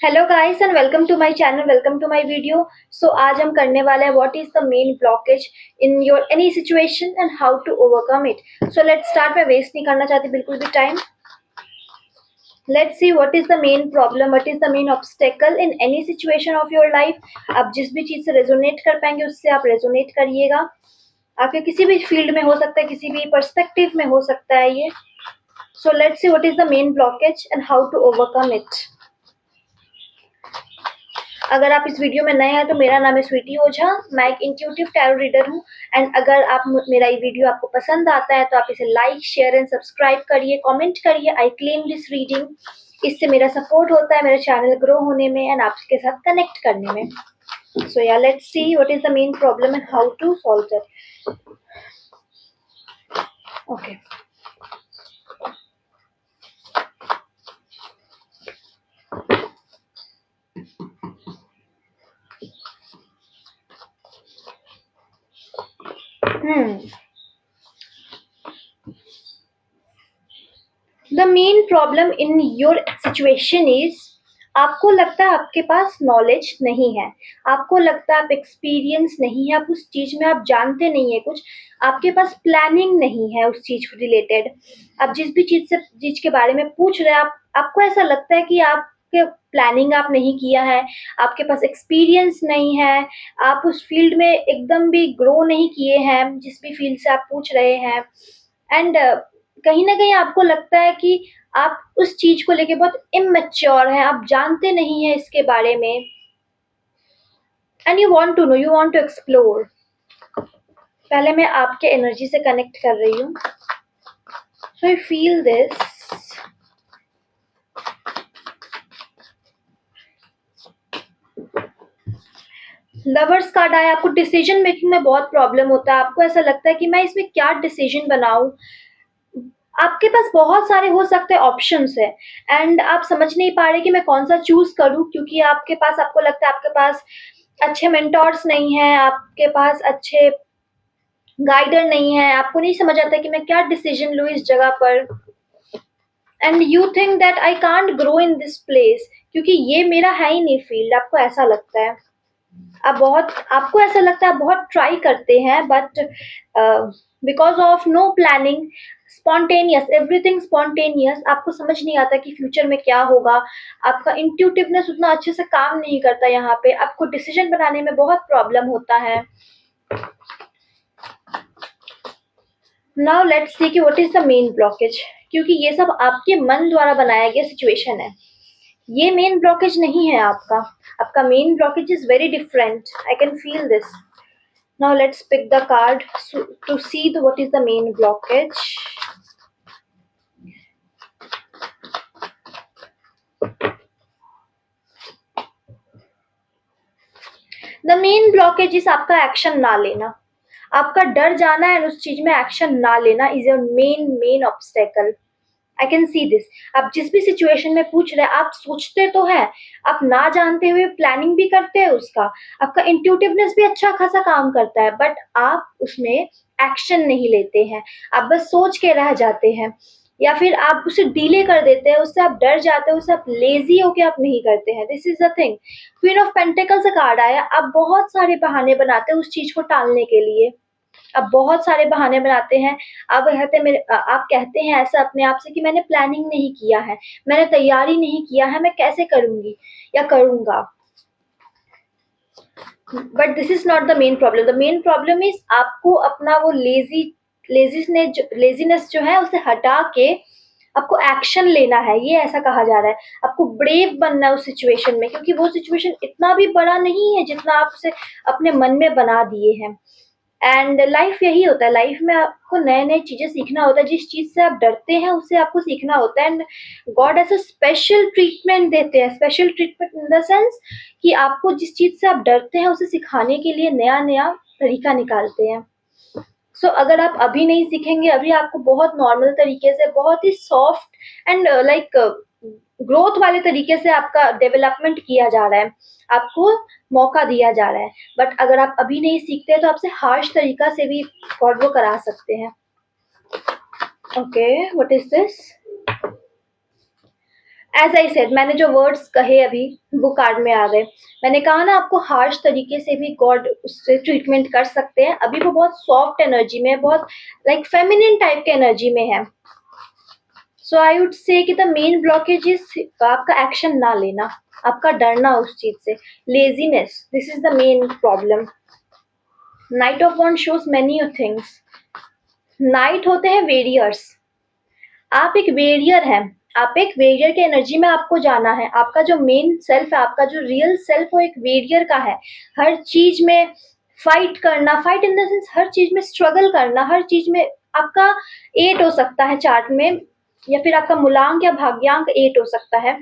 Hello guys and welcome to my channel, welcome to my video. So आज हम करने वाले हैं what is the main blockage in your any situation and how to overcome it. So let's start. मैं waste नहीं करना चाहती बिल्कुल भी time. Let's see what is the main problem, what is the main obstacle in any situation of your life. आप जिस भी चीज से रेजोनेट कर पाएंगे उससे आप रेजोनेट करिएगा। आपके किसी भी फील्ड में हो सकता है, किसी भी पर्सपेक्टिव में हो सकता है ये। So let's see what is the main blockage and how to overcome it. अगर आप इस वीडियो में नए हैं तो मेरा नाम है स्वीटी ओझा। मैं एक इंट्यूटिव टैरो रीडर हूँ। एंड अगर आप मेरा ये वीडियो आपको पसंद आता है तो आप इसे लाइक, शेयर एंड सब्सक्राइब करिए, कमेंट करिए। I claim this reading. इससे मेरा सपोर्ट होता है मेरा चैनल ग्रो होने में एंड आपके साथ कनेक्ट करने में। सो या let's see what is the main problem and how to solve it. Okay, the main problem in your situation is, आपको लगता है आपके पास नॉलेज नहीं है, आपको लगता है आप एक्सपीरियंस नहीं है, आप उस चीज में आप जानते नहीं है कुछ, आपके पास प्लानिंग नहीं है उस चीज को रिलेटेड। आप जिस भी चीज के बारे में पूछ रहे हैं, आपको ऐसा लगता है कि आपके प्लानिंग आप नहीं किया है, आपके पास एक्सपीरियंस नहीं है, आप उस फील्ड में एकदम भी ग्रो नहीं किए हैं जिस भी फील्ड से आप पूछ रहे हैं। एंड कहीं न कहीं आपको लगता है कि आप उस चीज़ को लेके बहुत इमैच्योर हैं, आप जानते नहीं हैं इसके बारे में। And you want to know, you want to explore. पहले मैं आपके एनर्जी से कनेक्ट कर रही हूँ। So I feel this. Lovers card आया। आपको डिसीजन मेकिंग में बहुत प्रॉब्लम होता है, आपको ऐसा लगता है कि मैं इसमें क्या डिसीजन बनाऊँ? आपके पास बहुत सारे हो सकते हैं ऑप्शंस है एंड आप समझ नहीं पा रहे कि मैं कौन सा चूज करूं, क्योंकि आपके पास, आपको लगता है आपके पास अच्छे मेंटोर्स नहीं है, आपके पास अच्छे गाइडर नहीं है, आपको नहीं समझ आता कि मैं क्या डिसीजन लूं इस जगह पर। And you think that I can't grow in this place, क्योंकि ये मेरा है ही नहीं फील्ड, आपको ऐसा लगता है। आपको ऐसा लगता है आप बहुत ट्राई करते हैं but because of no planning, spontaneous, everything spontaneous, आपको समझ नहीं आता कि फ्यूचर में क्या होगा। आपका इंट्यूटिवनेस उतना अच्छे से काम नहीं करता, यहाँ पे आपको डिसीजन बनाने में बहुत प्रॉब्लम होता है। नाउ लेट्स सी कि what is the main blockage, क्योंकि ये सब आपके मन द्वारा बनाया गया सिचुएशन है। ये मेन ब्लॉकेज नहीं है आपका। आपका main blockage is very different. I can feel this. Now let's pick the card to see what is the main blockage. The main blockage is आपका एक्शन ना लेना, आपका डर जाना है उस चीज में एक्शन ना लेना is your main obstacle. I can see this. आप जिस भी सिचुएशन में पूछ रहे हैं, आप सोचते तो है, आप ना जानते हुए प्लानिंग भी करते हैं उसका, आपका इंट्यूटिवनेस भी अच्छा खासा काम करता है, बट आप उसमें एक्शन नहीं लेते हैं, आप बस सोच के रह जाते हैं, या फिर आप उसे डिले कर देते हैं, उससे आप डर जाते हैं, उससे आप लेजी होके आप नहीं करते हैं। This is the thing. Queen of pentacle से कार्ड आया। आप बहुत सारे बहाने बनाते हैं उस चीज को टालने के लिए, आप बहुत सारे बहाने बनाते हैं। आप कहते हैं ऐसा अपने आप से कि मैंने प्लानिंग नहीं किया है, मैंने तैयारी नहीं किया है, मैं कैसे करूंगी या करूंगा। But this is not the main problem. The main problem is आपको अपना वो लेजीनेस जो है उसे हटा के आपको एक्शन लेना है, ये ऐसा कहा जा रहा है। आपको ब्रेव बनना है उस सिचुएशन में, क्योंकि वो सिचुएशन इतना भी बड़ा नहीं है जितना आप उसे अपने मन में बना दिए हैं। एंड लाइफ यही होता है, लाइफ में आपको नए नए चीजें सीखना होता है, जिस चीज से आप डरते हैं उससे आपको सीखना होता है। एंड गॉड ऐसा स्पेशल ट्रीटमेंट देते हैं, special treatment in the sense कि आपको जिस चीज से आप डरते हैं उसे सिखाने के लिए नया नया तरीका निकालते हैं। अगर आप अभी नहीं सीखेंगे, अभी आपको बहुत नॉर्मल तरीके से, बहुत ही सॉफ्ट एंड लाइक ग्रोथ वाले तरीके से आपका डेवलपमेंट किया जा रहा है, आपको मौका दिया जा रहा है। बट अगर आप अभी नहीं सीखते तो आपसे हार्श तरीका से भी गॉड वो करा सकते हैं। Okay, what is this? As I said, मैंने जो वर्ड्स कहे अभी वो कार्ड में आ गए। मैंने कहा ना आपको हार्श तरीके से भी गॉड उससे ट्रीटमेंट कर सकते हैं। अभी वो बहुत सॉफ्ट एनर्जी में है, बहुत लाइक फेमिनिन टाइप के एनर्जी में है। सो आई वुड से कि द मेन ब्लॉकेज इज आपका एक्शन ना लेना, आपका डरना उस चीज से, laziness, this is the main problem. Night of one shows many things. Night होते हैं वेरियर्स, आप एक वेरियर हैं, आप एक वेरियर के एनर्जी में आपको जाना है। आपका जो मेन सेल्फ है, आपका जो रियल सेल्फ वो एक वेरियर का है। हर चीज में फाइट करना, फाइट इन द सेंस हर चीज में स्ट्रगल करना, हर चीज में आपका 8 हो सकता है चार्ट में, या फिर आपका मूलांक या भाग्यांक 8 हो सकता है।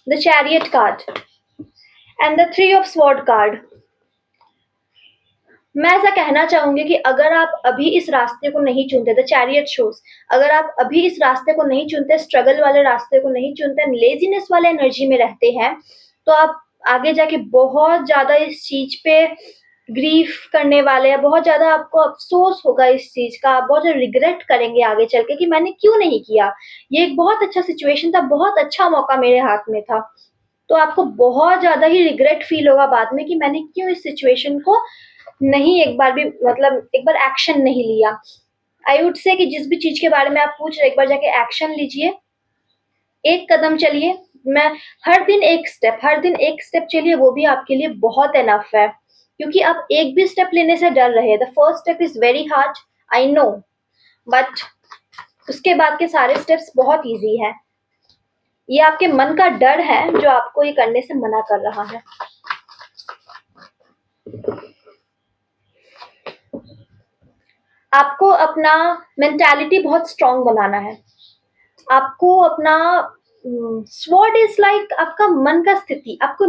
The chariot card and the 3 of sword card. मैं ऐसा कहना चाहूंगी कि अगर आप अभी इस रास्ते को नहीं चुनते, द चैरियट शोज, अगर आप अभी इस रास्ते को नहीं चुनते, स्ट्रगल वाले रास्ते को नहीं चुनते, लेजीनेस वाले एनर्जी में रहते हैं, तो आप आगे जाके बहुत ज्यादा इस चीज पे ग्रीफ करने वाले हैं। बहुत ज्यादा आपको अफसोस होगा इस चीज का, आप बहुत रिग्रेट करेंगे आगे चल के कि मैंने क्यों नहीं किया। ये एक बहुत अच्छा सिचुएशन था, बहुत अच्छा मौका मेरे हाथ में था। तो आपको बहुत ज्यादा ही रिग्रेट फील होगा बाद में कि मैंने क्यों इस सिचुएशन को नहीं एक बार भी, मतलब एक बार एक्शन नहीं लिया। आई वुड से कि जिस भी चीज के बारे में आप पूछ रहे, एक बार जाके एक्शन लीजिए, एक कदम चलिए। मैं हर दिन एक स्टेप, हर दिन एक स्टेप चलिए, वो भी आपके लिए बहुत एनफ है, क्योंकि आप एक भी स्टेप लेने से डर रहे हैं। The first step is very hard, I know, but उसके बाद के सारे स्टेप्स बहुत इजी हैं। ये आपके मन का डर है जो आपको ये करने से मना कर रहा है। आपको अपना मेंटालिटी बहुत स्ट्रांग बनाना है। आपको अपना स्वॉर्ड इज लाइक आपका मन का स्थिति, आपको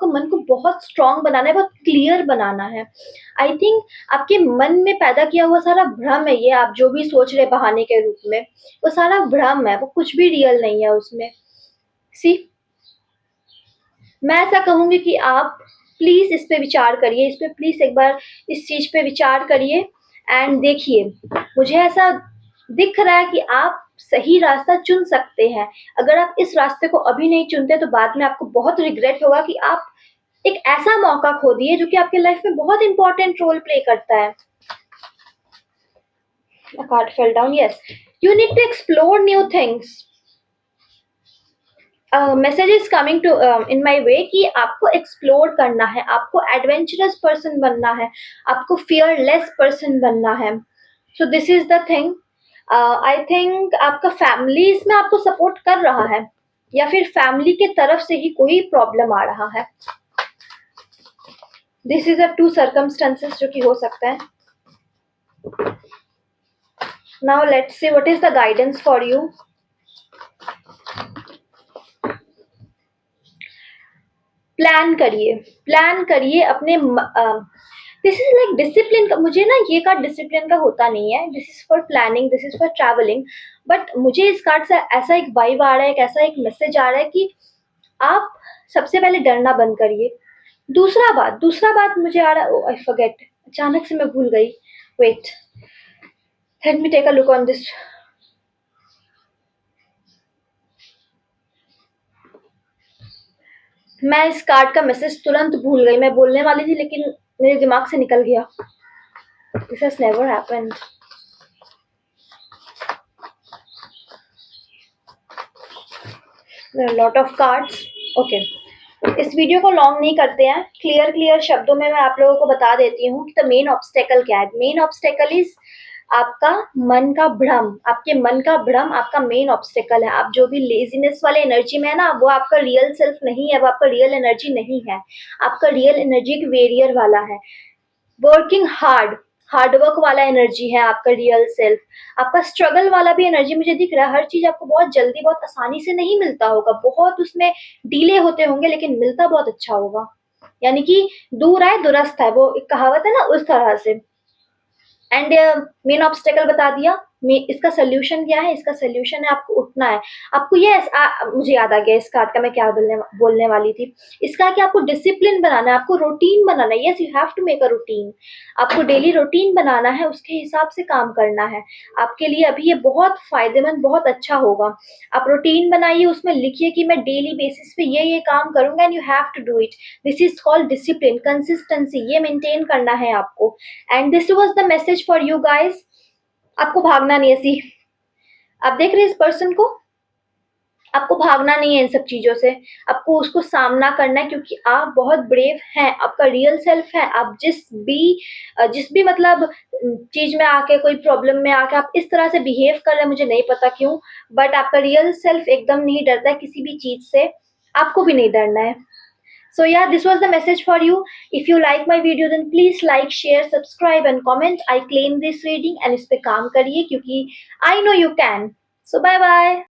मन को बहुत स्ट्रांग बनाना है, बहुत क्लियर बनाना है। आई थिंक आपके मन में पैदा किया हुआ सारा भ्रम है, ये आप जो भी सोच रहे बहाने के रूप में, वो सारा भ्रम है, वो कुछ भी रियल नहीं है उसमें। सी, मैं ऐसा कहूंगी कि आप प्लीज इस पे विचार करिए, इस पे प्लीज एक बार इस चीज पे विचार करिए एंड देखिए। मुझे ऐसा दिख रहा है कि आप सही रास्ता चुन सकते हैं। अगर आप इस रास्ते को अभी नहीं चुनते तो बाद में आपको बहुत रिग्रेट होगा कि आप एक ऐसा मौका खो दिए जो कि आपके लाइफ में बहुत इंपॉर्टेंट रोल प्ले करता है। A card fell down. Yes, you need to explore new things. Message is coming to in my way कि आपको एक्सप्लोर करना है, आपको एडवेंचरस पर्सन बनना है, आपको फियरलेस पर्सन बनना है। So this is the thing. I think आपका फैमिली इसमें आपको सपोर्ट कर रहा है, या फिर फैमिली के तरफ से ही कोई प्रॉब्लम आ रहा है। This is a to circumstances जो कि हो सकता है। Now let's see what is the guidance for you. Plan करिए, प्लान करिए अपने। दिस इज लाइक डिसिप्लिन का, मुझे ना ये कार्ड डिसिप्लिन का होता नहीं है। This is for planning, this is for travelling, but मुझे इस कार्ड से ऐसा एक वाइब आ रहा है, एक ऐसा एक मैसेज आ रहा है कि आप सबसे पहले डरना बंद करिए। दूसरा बात मुझे आ रहा है, आई फॉरगेट, अचानक से मैं भूल गई। Wait, let me take a look on this. मैं इस कार्ड का मैसेज तुरंत भूल गई, मैं बोलने वाली थी लेकिन मेरे दिमाग से निकल गया। This has never happened. Lot of cards. Okay, इस वीडियो को लॉन्ग नहीं करते हैं, क्लियर शब्दों में मैं आप लोगों को बता देती हूँ कि द मेन ऑब्स्टेकल क्या है। मेन ऑब्स्टेकल इज आपका मन का भ्रम, आपके मन का भ्रम आपका मेन ऑब्स्टेकल है। आप जो भी लेजीनेस वाले एनर्जी में है ना, वो आपका रियल सेल्फ नहीं है, वो आपका रियल एनर्जी नहीं है। आपका रियल एनर्जी एक वेरियर वाला है, वर्किंग हार्डवर्क वाला एनर्जी है आपका रियल सेल्फ। आपका स्ट्रगल वाला भी एनर्जी मुझे दिख रहा है। हर चीज आपको बहुत जल्दी, बहुत आसानी से नहीं मिलता होगा, बहुत उसमें डिले होते होंगे, लेकिन मिलता बहुत अच्छा होगा। यानी कि दूर आए दुरस्त है, वो एक कहावत है ना, उस तरह से। एंड मेन ऑब्स्टेकल बता दिया, इसका सॉल्यूशन क्या है? इसका सॉल्यूशन है आपको उठना है। आपको ये मुझे याद आ गया इस कार्ड का मैं क्या बोलने वाली थी। इसका है कि आपको डिसिप्लिन बनाना है, आपको रूटीन बनाना है। Yes, you have to make a routine. आपको डेली रूटीन बनाना है, उसके हिसाब से काम करना है। आपके लिए अभी ये बहुत फ़ायदेमंद, बहुत अच्छा होगा। आप रूटीन बनाइए, उसमें लिखिए कि मैं डेली बेसिस पे ये काम करूँगा and you have to do it. This is called discipline, consistency, ये मेंटेन करना है आपको। And this was the message for you guys. आपको भागना नहीं है सी। आप देख रहे हैं इस पर्सन को? आपको भागना नहीं है इन सब चीज़ों से, आपको उसको सामना करना है क्योंकि आप बहुत ब्रेव हैं, आपका रियल सेल्फ है। आप जिस भी मतलब चीज़ में आके, कोई प्रॉब्लम में आके आप इस तरह से बिहेव कर रहे हैं, मुझे नहीं पता क्यों, बट आपका रियल सेल्फ एकदम नहीं डरता है किसी भी चीज़ से, आपको भी नहीं डरना है। So yeah, this was the message for you. If you like my video, then please like, share, subscribe and comment. I claim this reading and इस पे काम करिए क्योंकि I know you can. So bye bye.